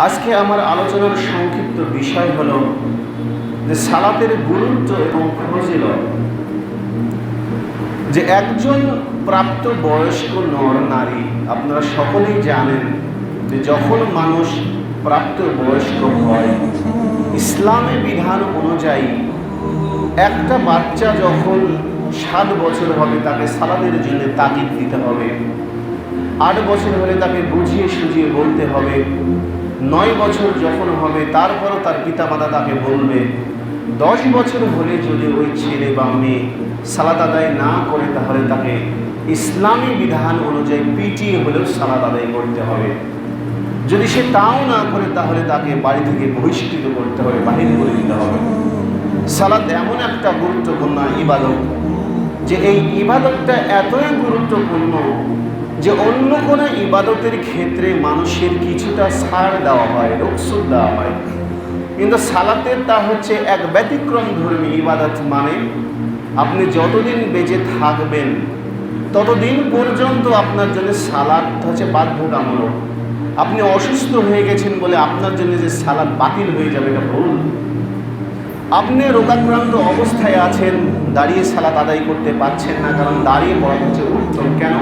আজকে আমার আলোচনার সংক্ষিপ্ত বিষয় হলো যে সালাতের গুরুত্ব এবং ফজিলত। যে একজন প্রাপ্ত বয়স্ক নর নারী, আপনারা সকলেই জানেন যে যখন মানুষ প্রাপ্ত বয়স্ক হয়, ইসলামী বিধান অনুযায়ী একটা বাচ্চা যখন 7 বছর হবে তাকে সালাতের জন্য তাগিদ দিতে হবে, 8 বছর হলে তাকে বুঝিয়ে সুঝিয়ে বলতে হবে, 9 বছর যখন হবে তারপরও তার পিতামাতা তাকে বলবে, 10 বছর হলে যদি ওই ছেলে বা মেয়ে সালাত আদায় না করে তাহলে তাকে ইসলামী বিধান অনুযায়ী পিটিয়ে হলেও সালাত আদায় করতে হবে। যদি সে তাও না করে তাহলে তাকে বাড়ি থেকে বহিষ্কৃত করতে হবে, বাহির করে দিতে হবে। সালাত এমন একটা গুরুত্বপূর্ণ ইবাদত যে এই ইবাদতটা এতই গুরুত্বপূর্ণ যে অন্য কোনো ইবাদতের ক্ষেত্রে মানুষের কিছুটা ছাড় দেওয়া হয়, রুখসত দেওয়া হয়, কিন্তু সালাতের তা হচ্ছে এক ব্যতিক্রম ধর্মী ইবাদত। মানে আপনি যতদিন বেঁচে থাকবেন ততদিন পর্যন্ত আপনার জন্য সালাত হচ্ছে বাধ্যতামূলক। আপনি অসুস্থ হয়ে গেছেন বলে আপনার জন্য যে সালাত বাতিল হয়ে যাবে এটা ভুল। আপনি রোগাক্রান্ত অবস্থায় আছেন, দাঁড়িয়ে সালাত আদায় করতে পারছেন না, কারণ দাঁড়িয়ে পড়া হচ্ছে উত্তম। কেন?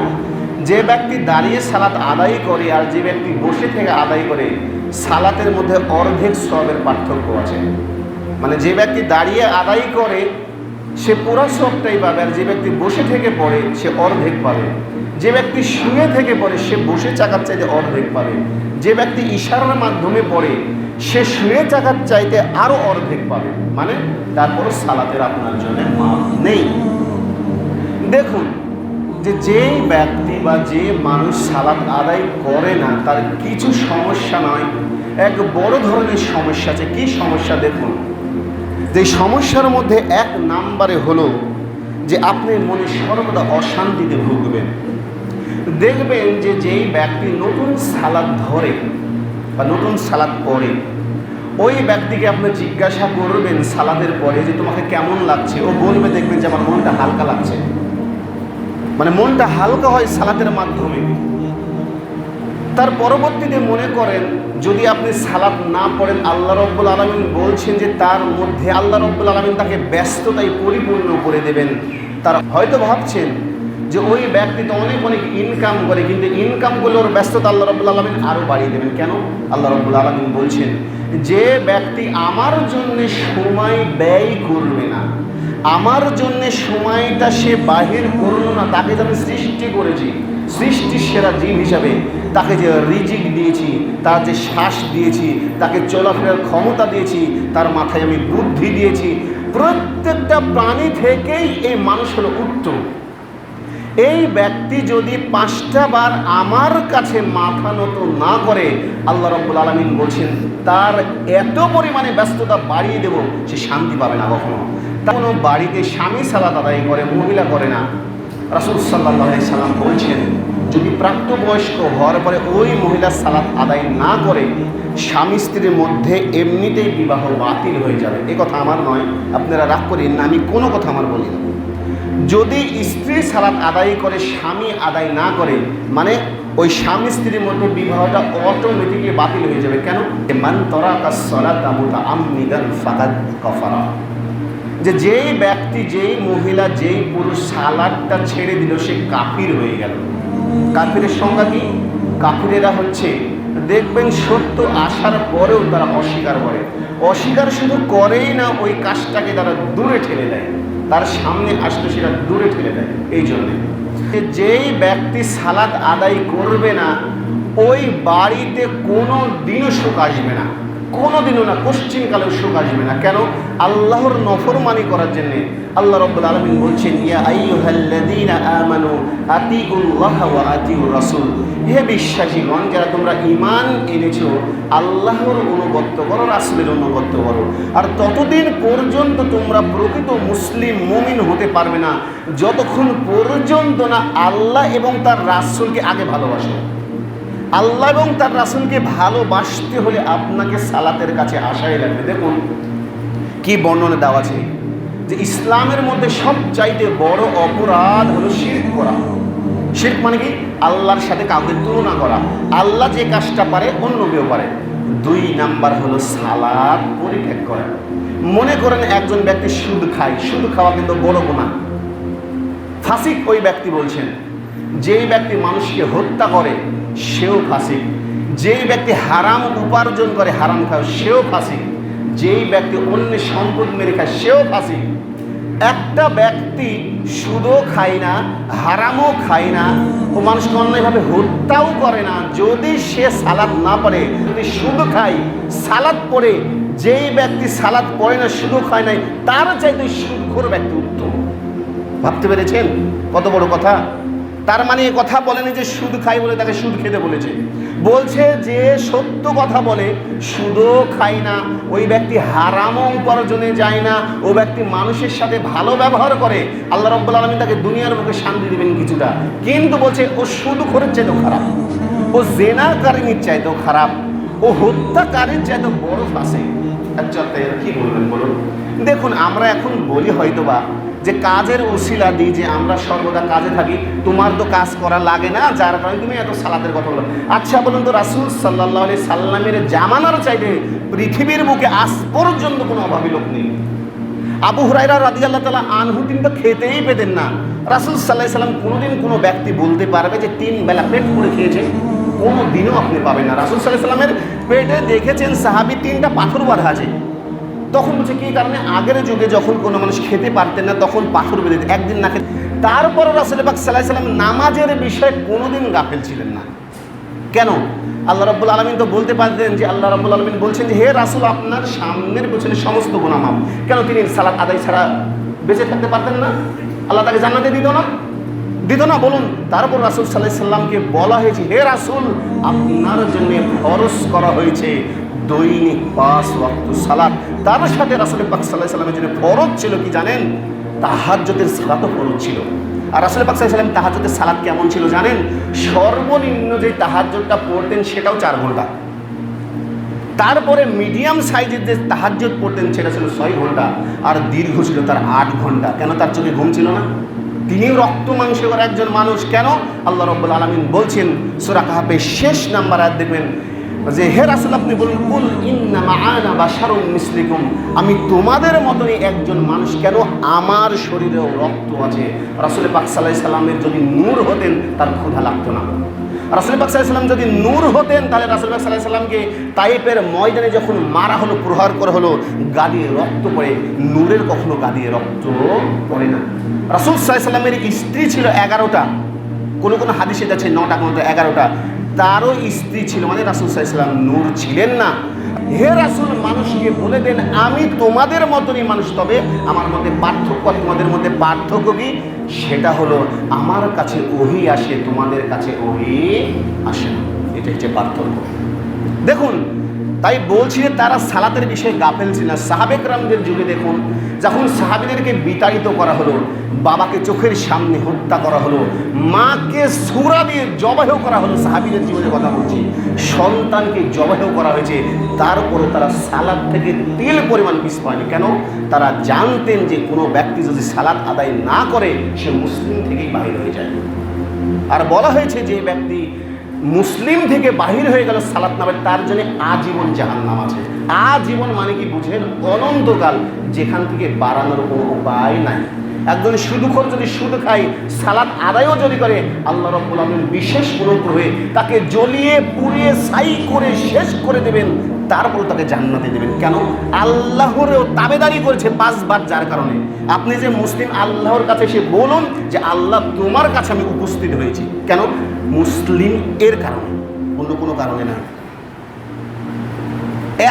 যে ব্যক্তি দাঁড়িয়ে সালাত আদায় করে আর যে ব্যক্তি বসে থেকে আদায় করে, সালাতের মধ্যে অর্ধেক সওয়াবের পার্থক্য আছে। মানে যে ব্যক্তি দাঁড়িয়ে আদায় করে সে পুরো সবটাই পাবে, আর যে ব্যক্তি বসে থেকে পড়ে সে অর্ধেক পাবে। যে ব্যক্তি শুয়ে থেকে পড়ে সে বসে চাকার চাইতে অর্ধেক পাবে। যে ব্যক্তি ইশারার মাধ্যমে পড়ে সে শুয়ে চাকার চাইতে আরও অর্ধেক পাবে। মানে তারপরও সালাতের আপনার জন্য মাপ নেই। দেখুন যে যেই ব্যক্তি বা যে মানুষ সালাত আদায় করে না তার কিছু সমস্যা নয়, এক বড় ধরনের সমস্যা আছে। কি সমস্যা? দেখুন, যে সমস্যার মধ্যে 1 নম্বরে হলো যে আপনি মনে সর্বদা অশান্তিতে ভুগবেন। দেখবেন যে যেই ব্যক্তি নতুন সালাত ধরে বা নতুন সালাত পড়ে, ওই ব্যক্তিকে আপনি জিজ্ঞাসা করবেন সালাতের পরে যে তোমাকে কেমন লাগছে, ও বলবে দেখবেন যে আমার মনটা হালকা লাগছে। মানে মনটা হালকা হয় সালাতের মাধ্যমে। তার পরবর্তীতে মনে করেন যদি আপনি সালাত না পড়েন, আল্লাহ রাব্বুল আলামিন বলছেন যে তার মধ্যে আল্লাহ রাব্বুল আলামিন তাকে ব্যস্ততায় পরিপূর্ণ করে দেবেন। তারা হয়তো ভাবছেন যে ওই ব্যক্তি তো অনেক ইনকাম করে, কিন্তু ইনকামগুলোর ব্যস্ততা আল্লাহ রাব্বুল আলামিন আরও বাড়িয়ে দেবেন। কেন? আল্লাহ রাব্বুল আলামিন বলছেন যে ব্যক্তি আমার জন্য সময় ব্যয় করবে না, আমার জন্য সময়টা সে বাহির করলো না, তাকে যে আমি সৃষ্টি করেছি, সৃষ্টির সেরা জীব হিসাবে তাকে যে রিজিক দিয়েছি, তার যে শ্বাস দিয়েছি, তাকে চলাফেরার ক্ষমতা দিয়েছি, তার মাথায় আমি বুদ্ধি দিয়েছি, প্রত্যেকটা প্রাণী থেকেই এই মানুষ হলো উত্তম। এই ব্যক্তি যদি 5টা বার আমার কাছে মাথা নত না করে, আল্লাহ রাব্বুল আলামিন বলছেন তার এত পরিমাণে ব্যস্ততা বাড়িয়ে দেব, সে শান্তি পাবে না কখনো। কোনো বাড়িতে স্বামী সালাত আদায় করে, মহিলা করে না, রাসূল সাল্লাল্লাহু আলাইহি সাল্লাম বলছেন যদি প্রাপ্তবয়স্ক হওয়ার পরে ওই মহিলা সালাত আদায় না করে, স্বামী স্ত্রীর মধ্যে এমনিতেই বিবাহ বাতিল হয়ে যাবে। এ কথা আমার নয়, আপনারা রাগ করেন না, আমি কোনো কথা আমার বলি না। যদি স্ত্রী সালাত আদায় করে, স্বামী আদায় না করে, মানে ওই স্বামী স্ত্রীর মধ্যে বিবাহটা অটোমেটিকলি বাতিল হয়ে যাবে। কেন? মান তারাকাস সালাতা মুতাআম্মিদান ফাকাদ কাফারা। যে যেই ব্যক্তি, যেই মহিলা, যেই পুরুষ সালাতটা ছেড়ে দিল সে কাফির হয়ে গেল। কাফিরের সংজ্ঞা কি? কাফিরেরা হচ্ছে দেখবেন সত্য আসার পরেও তারা অস্বীকার করে। অস্বীকার শুধু করেই না, ওই কাজটাকে তারা দূরে ঠেলে দেয়, তার সামনে আসলে সেটা দূরে ঠেলে দেয়। এই জন্যে যেই ব্যক্তি সালাত আদায় করবে না, ওই বাড়িতে কোনো দিনও সুখ আসবে না, কোনো দিনও না, পশ্চিমকালেও সুখ আসবে না। কেন? আল্লাহর নফরমানি করার জন্যে। আল্লাহ রাব্বুল আলামিন বলছেন ইয়া আইয়ুহাল্লাযীনা আমানু আতিউল্লাহ ওয়া আতিউর রাসূল, হে বিশ্বাসীগণ যারা তোমরা ঈমান এনেছো, আল্লাহর অনুগত্য করো, রাসূলের অনুগত্য করো। আর ততদিন পর্যন্ত তোমরা প্রকৃত মুসলিম মুমিন হতে পারবে না যতক্ষণ পর্যন্ত না আল্লাহ এবং তার রাসূলকে আগে ভালোবাসো। আল্লাহ এবং তার রাসূলকে ভালোবাসতে হলে আপনাকে সালাতের কাছে আসাই লাগবে। দেখুন কি বর্ণনা দেওয়া আছে যে ইসলামের মধ্যে সবচাইতে বড় অপরাধ হলো শিরক করা। শিরক মানে কি? আল্লাহর সাথে কাউকে তুলনা করা। আল্লাহ যে কাজটা পারে অন্য কেউ পারে। 2 নাম্বার হলো সালাত পরিত্যাগ করা। মনে করেন একজন ব্যক্তি সুদ খায়, সুদ খাওয়া কিন্তু বড় গুনাহ। ফাসিক ওই ব্যক্তি বলছেন, যেই ব্যক্তি মানুষকে হত্যা করে সেও ফাসিক, যেই ব্যক্তি হারাম উপার্জন করে হারাম খায় সেও ফাসিক, যেই ব্যক্তি অন্যের সম্পদ মেরে খায় সেও ফাসিক। একটা ব্যক্তি সুদও খায় না, হারামও খায় না, ও মানুষকে অন্যায়ভাবে হত্যাও করে না, যদি সে সালাত না পড়ে, যদি সুদ খায় সালাত পড়ে, যেই ব্যক্তি সালাত পড়ে না সুদও খায় নাই, তার চাইতে সুদখোর ব্যক্তি উত্তম। ভাবতে পেরেছেন কত বড় কথা? তার মানে এ কথা বলেনি যে সুদ খায় বলে তাকে সুদ খেতে বলেছে, বলছে যে সত্য কথা বলে সুদও খায় না, ওই ব্যক্তি হারামও উপার্জনে যায় না, ও ব্যক্তি মানুষের সাথে ভালো ব্যবহার করে, আল্লাহ রাব্বুল আলামিন তাকে দুনিয়ার বুকে শান্তি দিবেন কিছুটা, কিন্তু বলছে ও সুদখোরের চাইতেও খারাপ, ও জেনাকারীর চাইতেও খারাপ, ও হত্যাকারীর চাইতেও বড় ফাসিক। আচ্ছা কি বলবেন বলুন? দেখুন, আমরা এখন বলি হয়তোবা যে কাজের উসিলা দিই, যে আমরা সর্বদা কাজে থাকি, তোমার তো কাজ করা লাগে না, যার কারণে তুমি এত সালাতের কথা বলো। আচ্ছা বলুন তো, রাসূল সাল্লাল্লাহু আলাইহি সাল্লামের জামানার চাইতে পৃথিবীর বুকে আজ পর্যন্ত কোনো অভাবী লোক নেই। আবু হুরায়রা রাদিয়াল্লাহু তাআলা আনহু তিনি তো খেতেই পেতেন না। রাসূল সাল্লাল্লাহু আলাইহি সাল্লাম কোনোদিন কোনো ব্যক্তি বলতে পারবে যে 3 বেলা পেট পুরে খেয়েছে? কোনো দিনও আপনি পাবেন না। রাসূল সাল্লাল্লাহু আলাইহি সাল্লামের পেটে দেখেছেন সাহাবী 3টা পাথর বাঁধা আছে। তখন বলছে কি কারণে? আগের যুগে যখন কোনো মানুষ খেতে পারতেন না তখন পাথর বেঁধে দিত, একদিন না খেতে। তারপর রাসূল পাক সাল্লাল্লাহু আলাইহি সাল্লাম নামাজের বিষয়ে কোনোদিন গাফেল ছিলেন না। কেন? আল্লাহ রাব্বুল আলামিন তো বলতে পারতেন যে, আল্লাহ রাব্বুল আলামিন বলছেন যে হে রাসূল, আপনার সামনের পেছনে সমস্ত গুনাহ মাফ। কেন তিনি সালাত আদায় ছাড়া বেঁচে থাকতে পারতেন না? আল্লাহ তাকে জান্নাতে দিত না? দিত না বলুন? তারপর রাসূল সাল্লাল্লাহু আলাইহি সাল্লামকে বলা হয়েছে, হে রাসূল, আপনার জন্য ফরজ করা হয়েছে দৈনিক 5 ওয়াক্ত সালাত। তার সাথে রাসূল পাক সাল্লাল্লাহু আলাইহি সাল্লামের জন্য ফরজ ছিল কি জানেন? তাহাজ্জুদের সালাতও ফরজ ছিল। আর রাসূল পাক সাল্লাল্লাহু আলাইহি সাল্লাম তাহাজ্জুদের সালাত কেমন ছিল জানেন? সর্বনিম্ন যে তাহাজ্জুদটা পড়তেন সেটাও 4 ঘন্টা। তারপরে মিডিয়াম সাইজের যে তাহাজ্জুদ পড়তেন সেটা ছিল 6 ঘন্টা, আর দীর্ঘ ছিল তার 8 ঘন্টা। কেন? তার চোখে ঘুম ছিল না? তিনিও রক্ত মাংসের একজন মানুষ। কেন? আল্লাহ রাব্বুল আলামিন বলছেন সূরা কাহফের শেষ নাম্বার আয়াত দেখবেন যে হে রাসূল, আপনি বলুন, কুল ইন্নামা আনা বাশারুম মিসলিকুম, আমি তোমাদের মতনই একজন মানুষ। কেন? আমার শরীরেও রক্ত আছে। রাসূল পাক সাল্লাল্লাহু আলাইহি সাল্লামের যদি নূর হতেন তার ক্ষুধা লাগতো না। রাসূল পাক সাল্লাল্লাহু আলাইহি সাল্লাম যদি নূর হতেন তাহলে রাসূল পাক সাল্লাল্লাহু আলাইহি সাল্লামকে তায়েফের ময়দানে যখন মারা হলো, প্রহার করা হলো, গা দিয়ে রক্ত পড়ে, নূরের কখনো গা দিয়ে রক্ত পড়ে না। রাসূল সাল্লাল্লাহু আলাইহি সাল্লামের স্ত্রী ছিল 11টা, কোনো কোনো হাদিসে আছে 9টা, কোনো 11টা। তারও স্ত্রী ছিল, মানে রাসূল সাল্লাল্লাহু আলাইহি সাল্লাম নূর ছিলেন না। হে রাসূল, মানুষকে বলে দেন আমি তোমাদের মতনই মানুষ, তবে আমার মধ্যে পার্থক্য। তোমাদের মধ্যে পার্থক্য কি? সেটা হলো আমার কাছে ওহী আসে, তোমাদের কাছে ওহী আসে না। এটা হচ্ছে পার্থক্য। দেখুন, তাই বলছি যে তারা সালাতের বিষয়ে গাফেল ছিল না। সাহাবে কেরামদের যুগে দেখুন, যখন সাহাবীদেরকে বিতাড়িত করা হলো, বাবাকে চোখের সামনে হত্যা করা হলো, মাকে সূরা দিয়ে জবাহ করা হলো, সাহাবীদের জীবনের কথা বলছি, সন্তানকে জবাহ করা হয়েছে, তারপরে তারা সালাত থেকে তিল পরিমাণ পিছ পায়নি। কেন? তারা জানতেন যে কোনো ব্যক্তি যদি সালাত আদায় না করে সে মুসলিম থেকেই বাহির হয়ে যায়। আর বলা হয়েছে যে ব্যক্তি মুসলিম থেকে বাহির হয়ে গেল সালাত না পড়ে, তার জন্য আজীবন জাহান্নাম আছে। আজীবন মানে কি বুঝেন? অনন্তকাল, যেখান থেকে বাড়ানোর কোনো উপায় নাই। একজন সুদখোর যদি সুদ খায়, সালাত আদায়ও যদি করে, আল্লাহ রাব্বুল আলামিন বিশেষ অনুগ্রহে তাকে জ্বলিয়ে পুড়িয়ে ছাই করে শেষ করে দেবেন, তারপর তাকে জান্নাতে দেবেন। কেন? আল্লাহরও তাবেদারি করেছে 5 বার। যার কারণে আপনি যে মুসলিম, আল্লাহর কাছে এসে বলুন যে আল্লাহ তোমার কাছে আমি উপস্থিত হয়েছি। কেন? মুসলিম এর কারণে, অন্য কোনো কারণে না।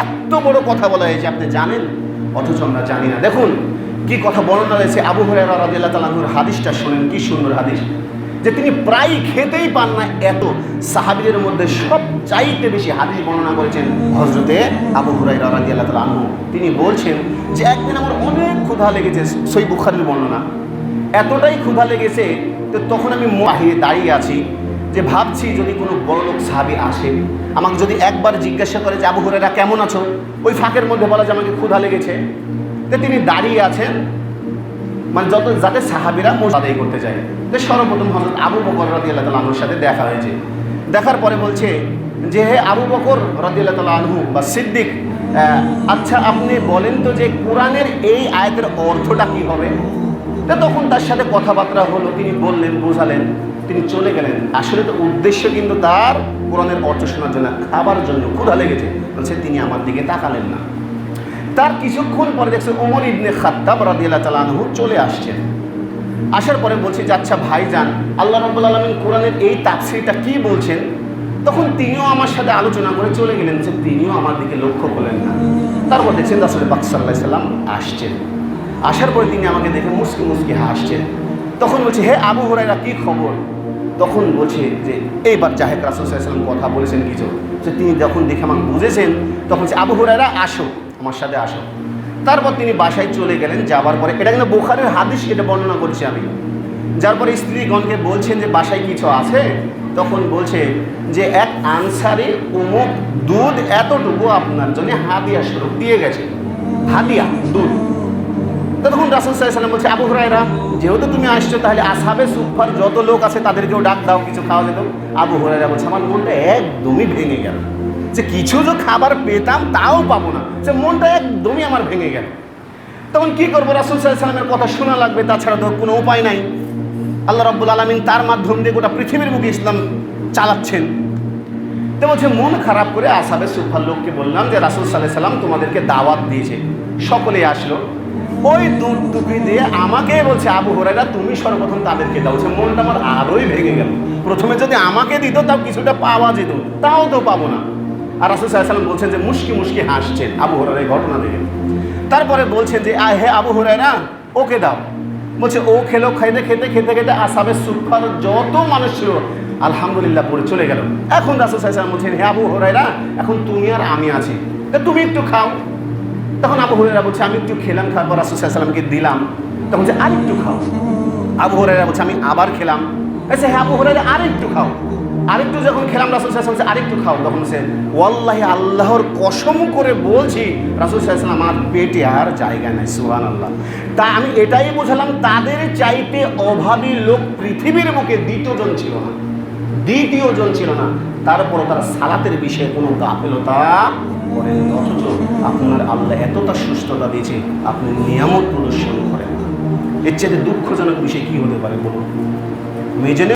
এত বড় কথা বলা হয়েছে আপনি জানেন, অথচ আমরা জানি না। দেখুন কি কথা বর্ণনা রয়েছে আবু হুরায়রা রাদিয়াল্লাহু তাআলা আনহুর হাদিসটা শুনেন, কি সুন্দর হাদিস, যে তিনি প্রায় খেতেই পান না। এত সাহাবীদের মধ্যে সবচাইতে বেশি হাদিস বর্ণনা করেছেন হযরতে আবু হুরায়রা রাদিয়াল্লাহু তাআলা আনহু। তিনি বলছেন যে একদিন আমার অনেক ক্ষুধা লেগেছে, সহিহ বুখারীর বর্ণনা। এতটাই ক্ষুধা লেগেছে তো তখন আমি বাহিরে দাঁড়িয়ে আছি, যে ভাবছি যদি কোনো বড়লোক সাহাবী আসে, আমাকে যদি একবার জিজ্ঞাসা করে যে আবু হুরায়রা কেমন আছো, ওই ফাঁকের মধ্যে বলা যে আমাকে ক্ষুধা লেগেছে। তো তিনি দাঁড়িয়ে আছেন, মানে যাতে সাহাবীরা মুসা আদায় করতে যায়। তো সর্বপ্রথম হযরত আবু বকর রাদিয়াল্লাহু তাআলা আনহুর সাথে দেখা হয়েছে। দেখার পরে বলছে যে হে আবু বকর রাদিয়াল্লাহু তাআলা আনহু বা সিদ্দিক, আচ্ছা আপনি বলেন তো যে কোরআনের এই আয়াতের অর্থটা কি হবে। তো তখন তার সাথে কথাবার্তা হলো, তিনি বললেন, বোঝালেন, তিনি চলে গেলেন। আসলে তো উদ্দেশ্য কিন্তু তার কোরআনের অর্থ শোনার জন্য, খাবার জন্য ক্ষুধা লেগেছে, বলছে তিনি আমার দিকে তাকালেন না। তার কিছুক্ষণ পরে দেখছে ওমর ইবনে খাত্তাব রাদিয়াল্লাহু তাআলা আনহু চলে আসছেন। আসার পরে বলছে যে আচ্ছা ভাইজান, আল্লাহ রাব্বুল আলামিন কোরআনের এই তাফসীরটা কি বলছেন। তখন তিনিও আমার সাথে আলোচনা করে চলে গেলেন, যে তিনিও আমার দিকে লক্ষ্য করলেন না। তারপর দেখছেন রাসূল পাক সাল্লাল্লাহু আলাইহি সাল্লাম আসছেন। আসার পরে তিনি আমাকে দেখে মুস্কি মুস্কি হাসছেন। তখন বলছে হে আবু হুরায়রা কি খবর। তখন বলছে যে এইবার জাহেদ রাসূল সাল্লাল্লাহু আলাইহি সাল্লাম কথা বলেছেন কিছু। যে তিনি যখন দেখে আমাকে বুঝেছেন, তখন বলছে আবু হুরায়রা আসো, আমার সাথে আসো। তারপর তিনি বাসায় চলে গেলেন। যাওয়ার পরে, এটা কিন্তু বুখারীর হাদিস, এটা বর্ণনা করছি আমি। যার পরে স্ত্রীগণকে বলছেন যে বাসায় কিছু আছে। তখন বলছে যে এক আনসারী অমুক দুধ এতটুকু আপনার জন্য হাদিয়া স্বরূপ দিয়ে গেছে, হাদিয়া দুধ। তখন রাসূল সাল্লাল্লাহু আলাইহি ওয়াসাল্লাম বলছে আবু হুরায়রা, যেহেতু তুমি আসছো তাহলে আসহাবে সুফফার যত লোক আছে তাদেরকেও ডাক দাও, কিছু খাওয়া যেত। আবু হুরায়রা বলছে আমার মনটা একদমই ভেঙে গেল, যে কিছু যে খাবার পেতাম তাও পাবো না, যে মনটা একদমই আমার ভেঙে গেল। তখন কি করবো, রাসূল সাল্লাল্লাহু আলাইহি ওয়াসাল্লামের কথা শোনা লাগবে, তাছাড়া তো কোনো উপায় নাই। আল্লাহ রাব্বুল আলামিন তার মাধ্যম দিয়ে গোটা পৃথিবীর বুকে ইসলাম চালাচ্ছেন। তো বলছে মন খারাপ করে আসহাবে সুফফার লোককে বললাম যে রাসূল সাল্লাল্লাহু আলাইহি ওয়াসাল্লাম তোমাদেরকে দাওয়াত দিয়েছে। সকলেই আসলো, ওই দুধ টুপি দিয়ে আমাকে বলছে আবু হুরায়রা তুমি সর্বপ্রথম তাদেরকে দাও। সে মনটা আমার আরোই ভেঙে গেল। প্রথমে যদি আমাকে দিত তাও কিছুটা পাওয়া যেত, তাও তো পাবো না। আর রাসূল সাল্লাল্লাহু আলাইহি ওয়াসাল্লাম বলছেন যে মুশকি মুশকি হাসছেন আবু হুরায়রা এই ঘটনা দেখে। তারপরে বলছেন যে হে আবু হুরায়রা ওকে দাও। বলছে ও খেলো, খাইতে খেতে খেতে খেতে আসহাবে সুফফার যত মানুষ ছিল আলহামদুলিল্লাহ পড়ে চলে গেল। এখন রাসূল সাল্লাল্লাহু আলাইহি ওয়াসাল্লাম বলছেন হে আবু হুরায়রা, এখন তুমি আর আমি আছি, তুমি একটু খাও। তখন আবু হুরায়রা বলছে আমি একটু খেলাম, খাওয়ার পর রাসূল সাল্লাল্লাহু আলাইহি ওয়াসাল্লামকে দিলাম। তখন যে আরেকটু খাও। আবু হুরায়রা বলছে আমি আবার খেলাম। আচ্ছা হে আবু হুরায়রা আরেকটু খাও। আরেকটু যখন খেলাম রাসূল সাল্লাল্লাহু আলাইহি ওয়াসাল্লাম আরেকটু খাও। তখন সে ওয়াল্লাহি আল্লাহর কসম করে বলছি রাসূল সাল্লাল্লাহু আলাইহি ওয়াসাল্লাম আমার পেটে আর জায়গা নাই। সুবহানাল্লাহ। তা আমি এটাই বোঝালাম তাদের চাইতে অভাবী লোক পৃথিবীর বুকে দ্বিতীয়জন ছিল না, দ্বিতীয়জন ছিল না। তারপরও তারা সালাতের বিষয়ে কোনো গাফিলতা করেন। অথচ আপনার আল্লাহ এতটা সুস্থতা দিয়েছে, আপনি নিয়ামত প্রদর্শন করেন না। এর চেয়ে দুঃখজনক বিষয় কি হতে পারে বলুন। মেজনে